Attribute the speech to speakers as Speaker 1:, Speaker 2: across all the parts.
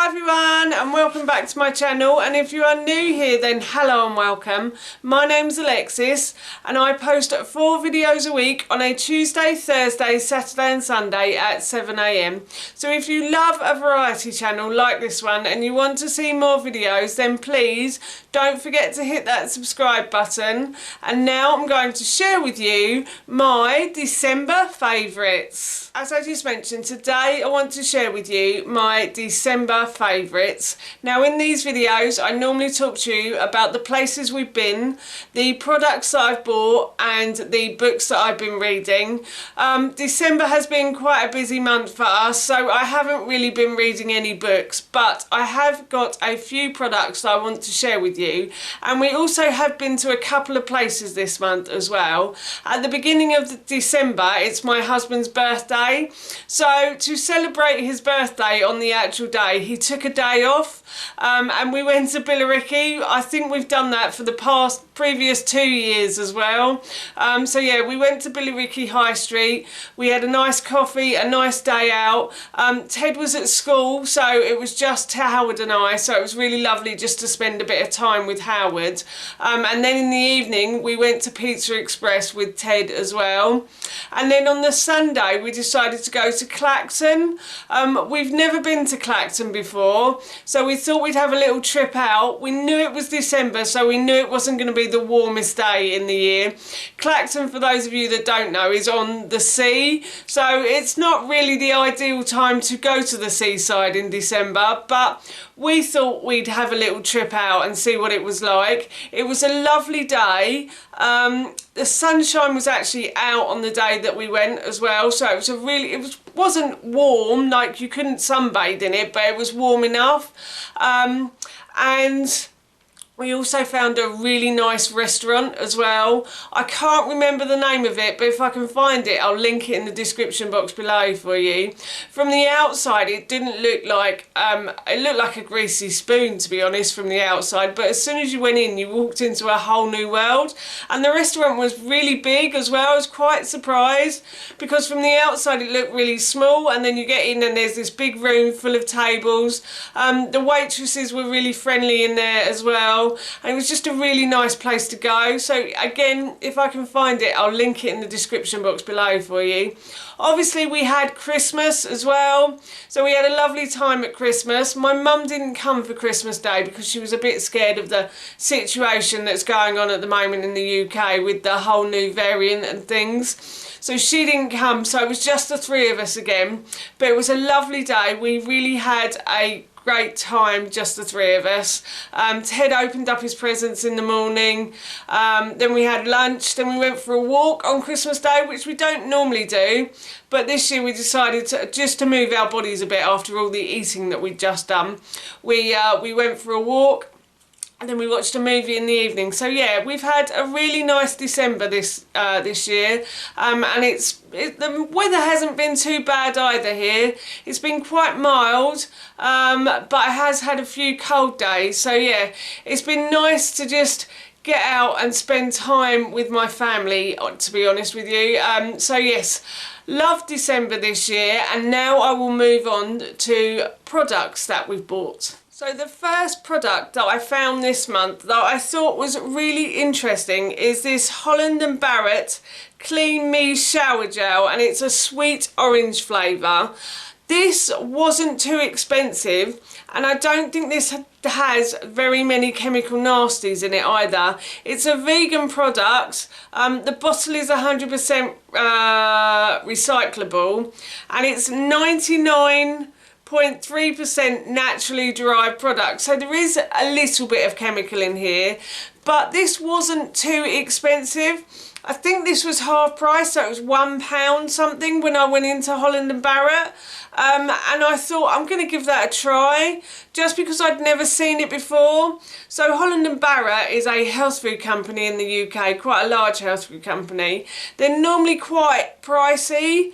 Speaker 1: Hi everyone and welcome back to my channel, and if you are new here then hello and welcome. My name's Alexis and I post 4 videos a week on a Tuesday, Thursday, Saturday and Sunday at 7 AM. So if you love a variety channel like this one and you want to see more videos, then please don't forget to hit that subscribe button. And now I'm going to share with you my December favourites. As I just mentioned, today I want to share with you my December favourites. Now in these videos I normally talk to you about the places we've been, the products that I've bought and the books that I've been reading. December has been quite a busy month for us, so I haven't really been reading any books, but I have got a few products that I want to share with you. And we also have been to a couple of places this month as well. At the beginning of December it's my husband's birthday, so to celebrate his birthday on the actual day he took a day off, and we went to Billericay. I think we've done that for the previous 2 years as well. So yeah, we went to Billericay High Street, we had a nice coffee, a nice day out. Ted was at school, so it was just Howard and I, so it was really lovely just to spend a bit of time with Howard. And then in the evening we went to Pizza Express with Ted as well. And then on the Sunday we decided to go to Clacton. We've never been to Clacton before, so we thought we'd have a little trip out. We knew it was December, so we knew it wasn't going to be the warmest day in the year. Clacton, for those of you that don't know, is on the sea, so it's not really the ideal time to go to the seaside in December, but we thought we'd have a little trip out and see what it was like. It was a lovely day. The sunshine was actually out on the day that we went as well, so it was wasn't warm, like you couldn't sunbathe in it, but it was warm enough. And we also found a really nice restaurant as well. I can't remember the name of it, but if I can find it, I'll link it in the description box below for you. From the outside, it didn't look like, it looked like a greasy spoon, to be honest, from the outside. But as soon as you went in, you walked into a whole new world. And the restaurant was really big as well. I was quite surprised because from the outside, it looked really small. And then you get in and there's this big room full of tables. The waitresses were really friendly in there as well. And it was just a really nice place to go. So again, if I can find it, I'll link it in the description box below for you. Obviously we had Christmas as well, so we had a lovely time at Christmas. My mum didn't come for Christmas Day because she was a bit scared of the situation that's going on at the moment in the UK with the whole new variant and things. So she didn't come, so it was just the 3 of us again. But it was a lovely day. We really had a great time, just the 3 of us. Ted opened up his presents in the morning, then we had lunch, then we went for a walk on Christmas Day, which we don't normally do, but this year we decided to just to move our bodies a bit after all the eating that we'd just done. We went for a walk and then we watched a movie in the evening. So yeah, we've had a really nice December this year, and the weather hasn't been too bad either here. It's been quite mild, but it has had a few cold days. So yeah, it's been nice to just get out and spend time with my family, to be honest with you. So yes, loved December this year, and now I will move on to products that we've bought. So the first product that I found this month that I thought was really interesting is this Holland and Barrett Clean Me Shower Gel, and it's a sweet orange flavour. This wasn't too expensive, and I don't think this has very many chemical nasties in it either. It's a vegan product. The bottle is 100% recyclable, and it's 99.3% naturally derived product, so there is a little bit of chemical in here, but this wasn't too expensive. I think this was half price, so it was £1 something when I went into Holland and Barrett, and I thought I'm going to give that a try just because I'd never seen it before. So Holland and Barrett is a health food company in the UK, quite a large health food company. They're normally quite pricey,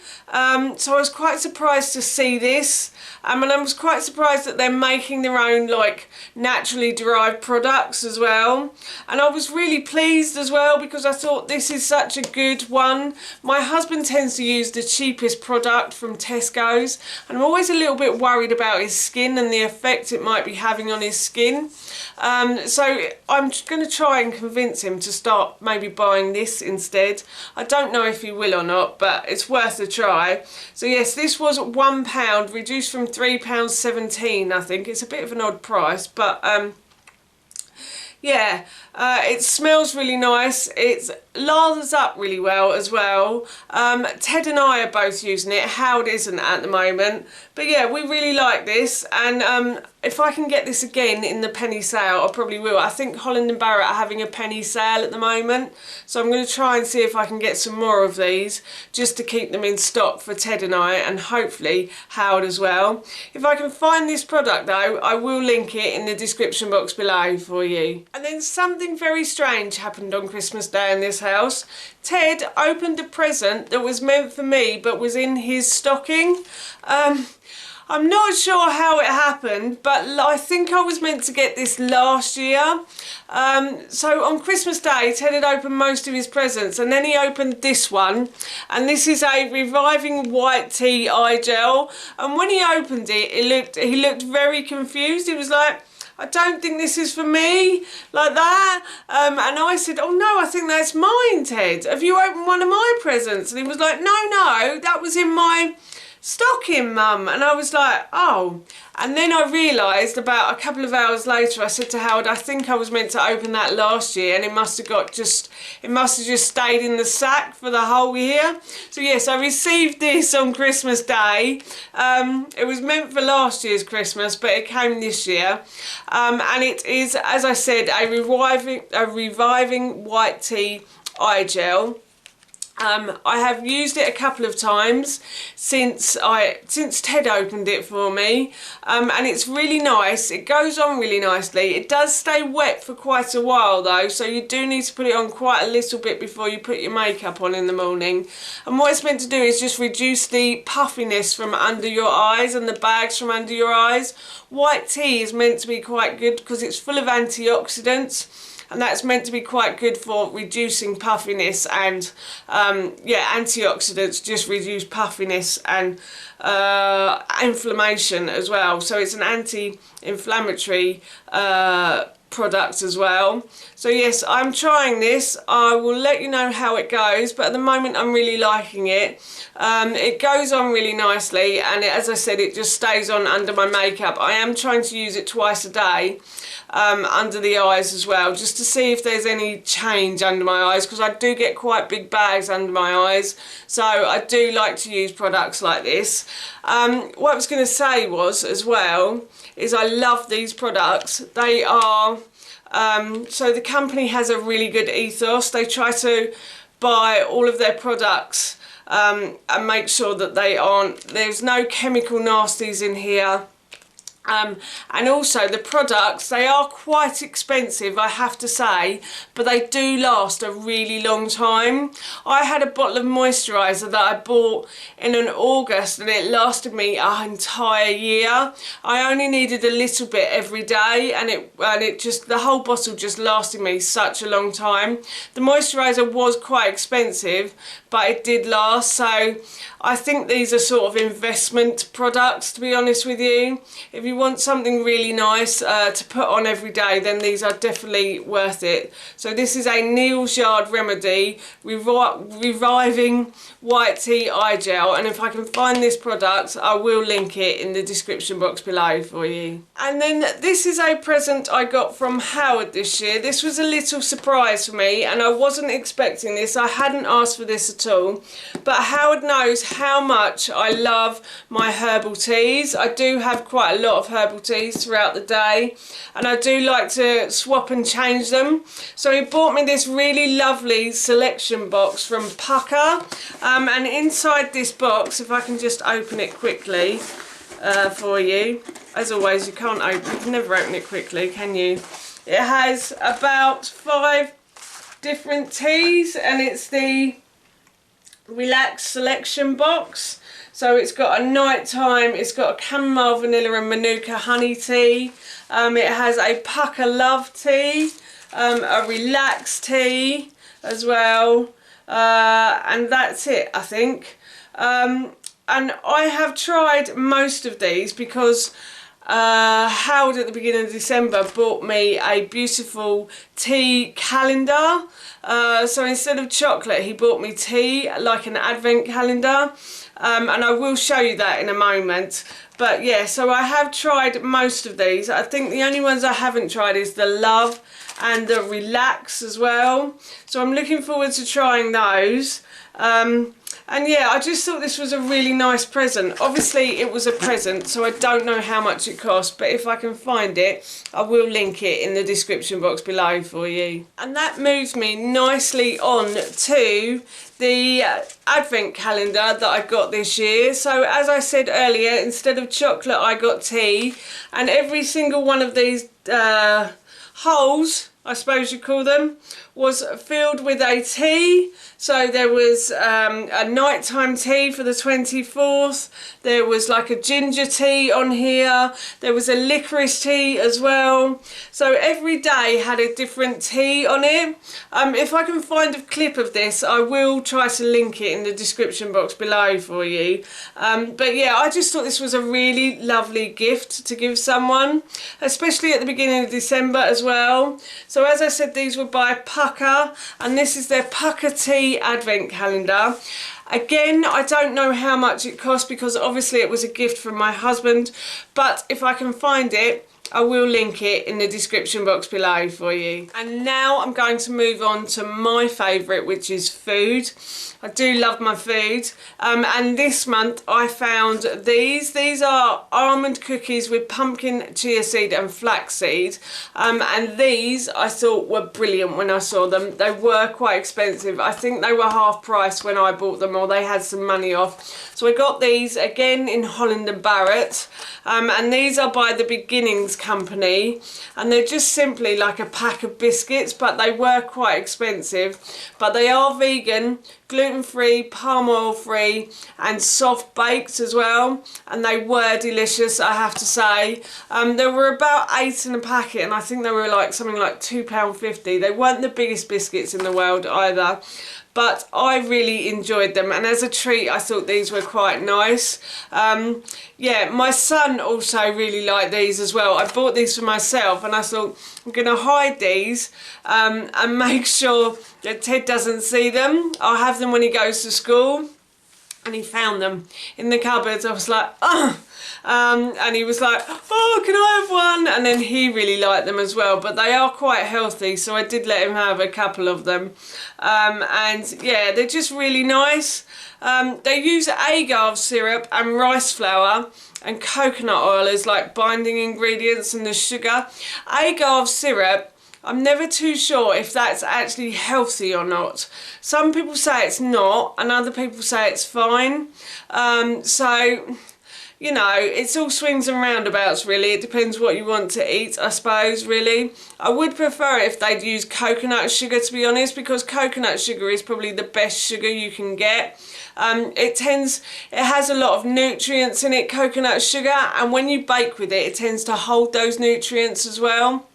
Speaker 1: so I was quite surprised to see this. And I was quite surprised that they're making their own like naturally derived products as well. and I was really pleased as well because I thought this is such a good one. My husband tends to use the cheapest product from Tesco's, and I'm always a little bit worried about his skin and the effect it might be having on his skin. So I'm going to try and convince him to start maybe buying this instead. I don't know if he will or not, but it's worth a try. So yes, this was £1, reduced from £3.17, I think. It's a bit of an odd price, but yeah, it smells really nice. It lathers up really well as well. Ted and I are both using it. Howard isn't at the moment. But yeah, we really like this, and if I can get this again in the penny sale, I probably will. I think Holland and Barrett are having a penny sale at the moment, so I'm going to try and see if I can get some more of these just to keep them in stock for Ted and I, and hopefully Howard as well. If I can find this product though, I will link it in the description box below for you. And then something very strange happened on Christmas Day in this house. Ted opened a present that was meant for me but was in his stocking. I'm not sure how it happened, but I think I was meant to get this last year. So on Christmas Day, Ted had opened most of his presents, and then he opened this one, and this is a Reviving White Tea Eye Gel. And when he opened it, he looked very confused. He was like, I don't think this is for me, like that. And I said, oh no, I think that's mine, Ted. Have you opened one of my presents? And he was like, no, that was in my stocking, Mum. And I was like, oh. And then I realised about a couple of hours later, I said to Howard, I think I was meant to open that last year, and it must have just stayed in the sack for the whole year. So yes, I received this on Christmas Day. It was meant for last year's Christmas, but it came this year. And it is, as I said, a reviving white tea eye gel. I have used it a couple of times since Ted opened it for me, and it's really nice. It goes on really nicely. It does stay wet for quite a while though, so you do need to put it on quite a little bit before you put your makeup on in the morning. And what it's meant to do is just reduce the puffiness from under your eyes and the bags from under your eyes. White tea is meant to be quite good because it's full of antioxidants, and that's meant to be quite good for reducing puffiness, and yeah, antioxidants just reduce puffiness and inflammation as well. So it's an anti-inflammatory product as well. So yes, I'm trying this. I will let you know how it goes, but at the moment I'm really liking it. It goes on really nicely, and as I said, it just stays on under my makeup. I am trying to use it twice a day under the eyes as well, just to see if there's any change under my eyes, because I do get quite big bags under my eyes, so I do like to use products like this. What I was going to say was as well is I love these products. They are so the company has a really good ethos. They try to buy all of their products and make sure that there's no chemical nasties in here. And also the products, they are quite expensive, I have to say, but they do last a really long time. I had a bottle of moisturiser that I bought in August, and it lasted me an entire year. I only needed a little bit every day, and the whole bottle just lasted me such a long time. The moisturiser was quite expensive, but it did last. So I think these are sort of investment products, to be honest with you. If you want something really nice to put on every day, then these are definitely worth it. So this is a Neal's Yard Remedy Reviving White Tea Eye Gel, and if I can find this product, I will link it in the description box below for you. And then this is a present I got from Howard this year. This was a little surprise for me, and I wasn't expecting this. I hadn't asked for this at all, but Howard knows how much I love my herbal teas. I do have quite a lot of herbal teas throughout the day, and I do like to swap and change them. So he bought me this really lovely selection box from Pukka, and inside this box, if I can just open it quickly for you, as always, you can never open it quickly, can you? It has about 5 different teas, and it's the Relax selection box. So it's got a nighttime, it's got a chamomile, vanilla and manuka honey tea. It has a Pukka love tea, a relax tea as well, and that's it, I think. And I have tried most of these because Howard at the beginning of December bought me a beautiful tea calendar. So instead of chocolate, he bought me tea, like an advent calendar, and I will show you that in a moment. But yeah, so I have tried most of these. I think the only ones I haven't tried is the Love and the Relax as well. So I'm looking forward to trying those. And yeah, I just thought this was a really nice present. Obviously it was a present, so I don't know how much it cost, but if I can find it, I will link it in the description box below for you. And that moves me nicely on to the advent calendar that I got this year. So as I said earlier, instead of chocolate I got tea, and every single one of these holes, I suppose you call them, was filled with a tea. So there was a nighttime tea for the 24th, there was like a ginger tea on here, there was a licorice tea as well. So every day had a different tea on it. If I can find a clip of this, I will try to link it in the description box below for you. But yeah, I just thought this was a really lovely gift to give someone, especially at the beginning of December as well. So as I said, these were by Pukka, and this is their Pukka tea advent calendar. Again, I don't know how much it cost because obviously it was a gift from my husband, but if I can find it, I will link it in the description box below for you. And now I'm going to move on to my favourite, which is food. I do love my food, and this month I found these. These are almond cookies with pumpkin, chia seed and flaxseed, and these I thought were brilliant when I saw them. They were quite expensive. I think they were half price when I bought them, or they had some money off. So I got these again in Holland and Barrett, and these are by the Beginnings company, and they're just simply like a pack of biscuits, but they were quite expensive. But they are vegan, gluten-free, palm oil free and soft baked as well, and they were delicious, I have to say. There were about 8 in a packet, and I think they were like something like £2.50. They weren't the biggest biscuits in the world either, but I really enjoyed them, and as a treat I thought these were quite nice. Yeah, my son also really liked these as well. I bought these for myself, and I thought I'm going to hide these and make sure that Ted doesn't see them. I'll have them when he goes to school. And he found them in the cupboard. I was like, oh. And he was like, oh, can I have one? And then he really liked them as well. But they are quite healthy, so I did let him have a couple of them. And yeah, they're just really nice. They use agave syrup and rice flour and coconut oil as like binding ingredients, and the sugar. Agave syrup, I'm never too sure if that's actually healthy or not. Some people say it's not, and other people say it's fine. So, you know, it's all swings and roundabouts really. It depends what you want to eat, I suppose, really. I would prefer it if they'd use coconut sugar, to be honest, because coconut sugar is probably the best sugar you can get. It has a lot of nutrients in it, coconut sugar, and when you bake with it, it tends to hold those nutrients as well.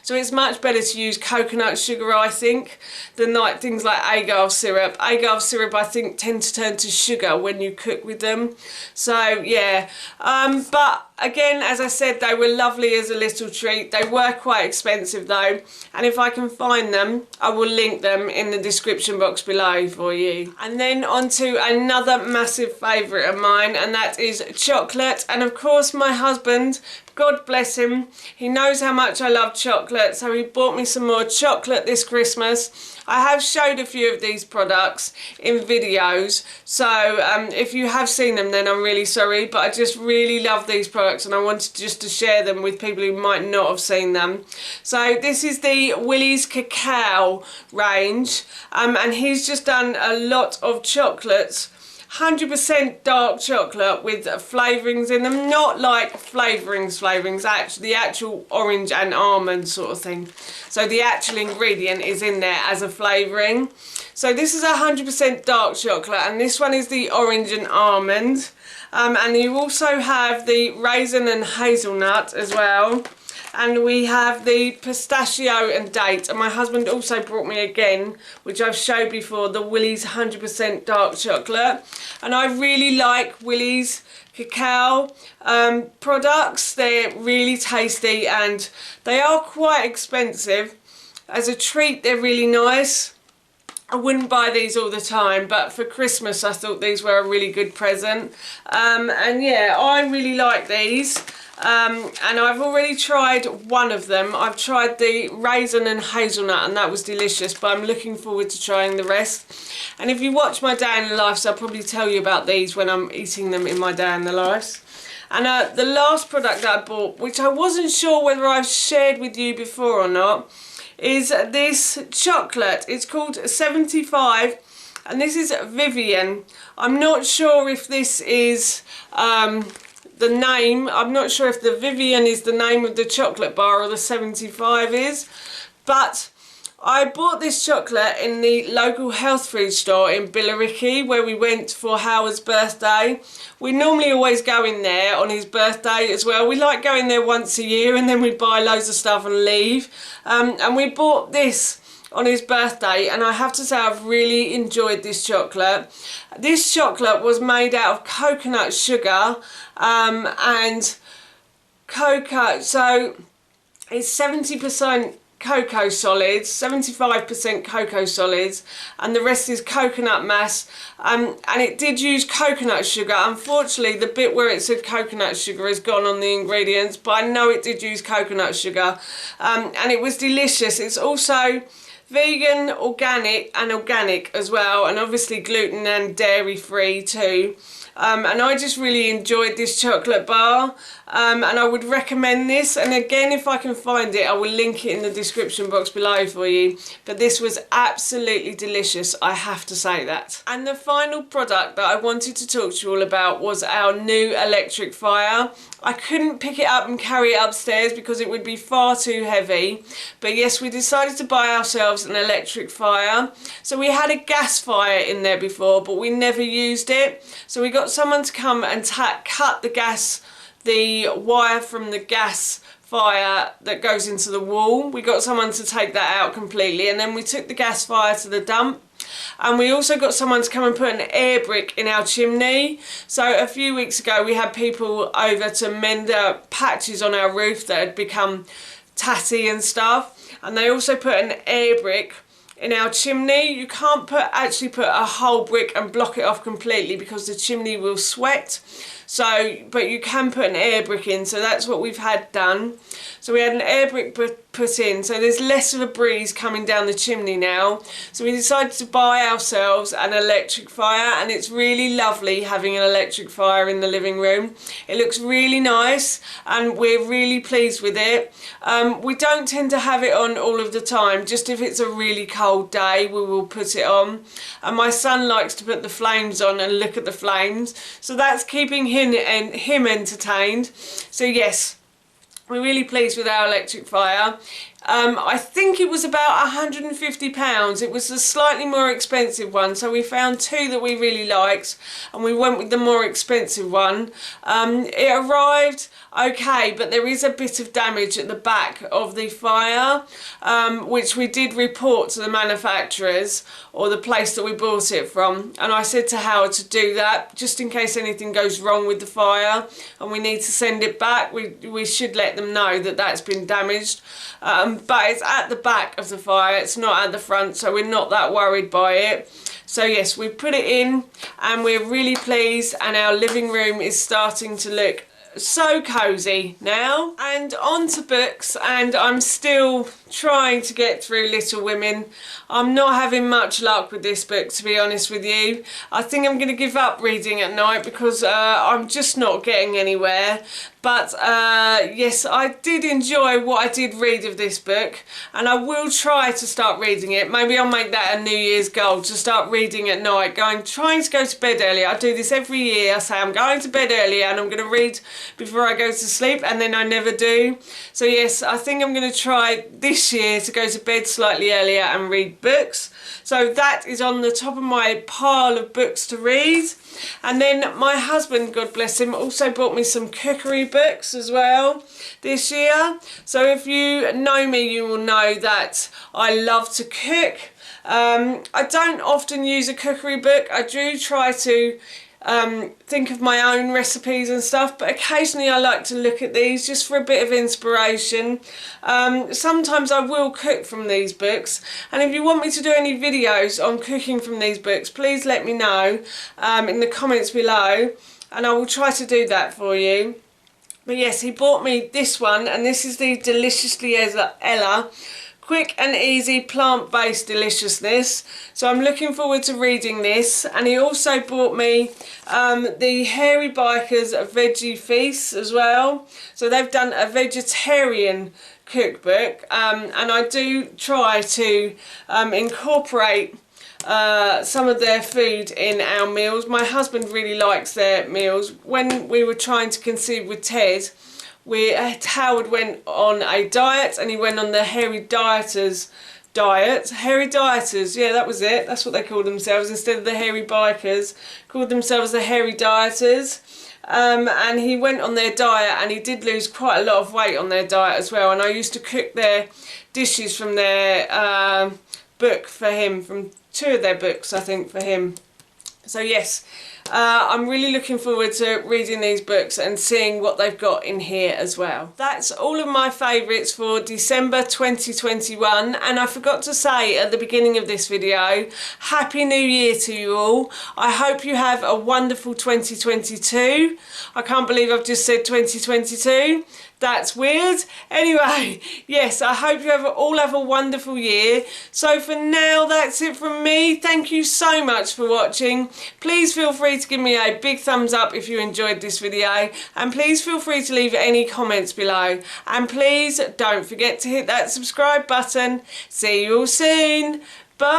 Speaker 1: So it's much better to use coconut sugar, I think, than like things like agave syrup. Agave syrup, I think, tend to turn to sugar when you cook with them. So yeah, but again, as I said, they were lovely as a little treat. They were quite expensive though, and if I can find them, I will link them in the description box below for you. And then on to another massive favourite of mine, and that is chocolate. And of course my husband, God bless him, he knows how much I love chocolate, so he bought me some more chocolate this Christmas. I have showed a few of these products in videos, so if you have seen them then I'm really sorry, but I just really love these products and I wanted just to share them with people who might not have seen them. So this is the Willie's Cacao range, and he's just done a lot of chocolates. 100% dark chocolate with flavourings in them, not like flavourings, actually the actual orange and almond sort of thing. So the actual ingredient is in there as a flavouring. So this is 100% dark chocolate, and this one is the orange and almond. And you also have the raisin and hazelnut as well. And we have the pistachio and date. And my husband also brought me again, which I've showed before, the Willie's 100% dark chocolate. And I really like Willie's cacao products. They're really tasty and they are quite expensive. As a treat, they're really nice. I wouldn't buy these all the time, but for Christmas I thought these were a really good present. And yeah, I really like these. And I've already tried one of them. I've tried the raisin and hazelnut and that was delicious, but I'm looking forward to trying the rest. And if you watch my day in the life, I'll probably tell you about these when I'm eating them in my day in the life. And the last product that I bought, which I wasn't sure whether I've shared with you before or not, is this chocolate. It's called 75 and this is Vivian. I'm not sure if this is the name. I'm not sure if the Vivian is the name of the chocolate bar or the 75 is, but I bought this chocolate in the local health food store in Billericay where we went for Howard's birthday. We normally always go in there on his birthday as well. We like going there once a year and then we buy loads of stuff and leave. And we bought this on his birthday and I have to say I've really enjoyed this chocolate. This chocolate was made out of coconut sugar and cocoa, so it's 70% cocoa solids, 75% cocoa solids, and the rest is coconut mass. And it did use coconut sugar. Unfortunately, the bit where it said coconut sugar is gone on the ingredients, but I know it did use coconut sugar. And it was delicious. It's also vegan, organic as well, and obviously gluten and dairy free too. And I just really enjoyed this chocolate bar, and I would recommend this. And again, if I can find it, I will link it in the description box below for you. But this was absolutely delicious, I have to say that. And the final product that I wanted to talk to you all about was our new electric fire. I couldn't pick it up and carry it upstairs because it would be far too heavy. But yes, we decided to buy ourselves an electric fire. So we had a gas fire in there before, but we never used it. So we got someone to come and cut the wire from the gas fire that goes into the wall. We got someone to take that out completely, and then we took the gas fire to the dump. And we also got someone to come and put an air brick in our chimney. So a few weeks ago we had people over to mend patches on our roof that had become tatty and stuff, and they also put an air brick in our chimney. You can't actually put a whole brick and block it off completely because the chimney will sweat. So, but you can put an air brick in, so that's what we've had done. So we had an air brick put in, so there's less of a breeze coming down the chimney now. So we decided to buy ourselves an electric fire, and it's really lovely having an electric fire in the living room. It looks really nice and we're really pleased with it. We don't tend to have it on all of the time, just if it's a really cold day we will put it on. And my son likes to put the flames on and look at the flames, so that's keeping him entertained. So yes, we're really pleased with our electric fire. I think it was about £150. It was a slightly more expensive one, so we found two that we really liked and we went with the more expensive one. It arrived okay, but there is a bit of damage at the back of the fire, which we did report to the manufacturers or the place that we bought it from, and I said to Howard to do that just in case anything goes wrong with the fire and we need to send it back. We should let them know that that's been damaged. But it's at the back of the fire, it's not at the front, so we're not that worried by it. So yes, we put it in and we're really pleased, and our living room is starting to look so cozy now. And on to books, and I'm still trying to get through Little Women. I'm not having much luck with this book, to be honest with you. I think I'm going to give up reading at night because I'm just not getting anywhere. But yes, I did enjoy what I did read of this book, and I will try to start reading it. Maybe I'll make that a New Year's goal, to start reading at night, trying to go to bed early. I do this every year. I say I'm going to bed early and I'm going to read before I go to sleep, and then I never do. So yes, I think I'm going to try this year to go to bed slightly earlier and read books. So that is on the top of my pile of books to read. And then my husband, God bless him, also bought me some cookery books as well this year. So if you know me, you will know that I love to cook. I don't often use a cookery book. I do try to think of my own recipes and stuff, but occasionally I like to look at these just for a bit of inspiration. Sometimes I will cook from these books, and if you want me to do any videos on cooking from these books, please let me know in the comments below, and I will try to do that for you. But yes, he bought me this one, and this is the Deliciously Ella Quick and Easy Plant-Based Deliciousness. So I'm looking forward to reading this. And he also bought me the Hairy Bikers Veggie Feast as well. So they've done a vegetarian cookbook, and I do try to incorporate some of their food in our meals. My husband really likes their meals. When we were trying to conceive with Ted, Howard went on a diet, and he went on the Hairy Dieters diet. Hairy Dieters, yeah, that was it. That's what they called themselves. Instead of the Hairy Bikers, called themselves the Hairy Dieters. And he went on their diet, and he did lose quite a lot of weight on their diet as well. And I used to cook their dishes from their book for him, from 2 of their books, I think, for him. So yes, I'm really looking forward to reading these books and seeing what they've got in here as well. That's all of my favourites for December 2021, and I forgot to say at the beginning of this video, Happy New Year to you all. I hope you have a wonderful 2022. I can't believe I've just said 2022. That's weird. Anyway, yes, I hope you all have a wonderful year. So for now, that's it from me. Thank you so much for watching. Please feel free to give me a big thumbs up if you enjoyed this video, and please feel free to leave any comments below. And please don't forget to hit that subscribe button. See you all soon. Bye.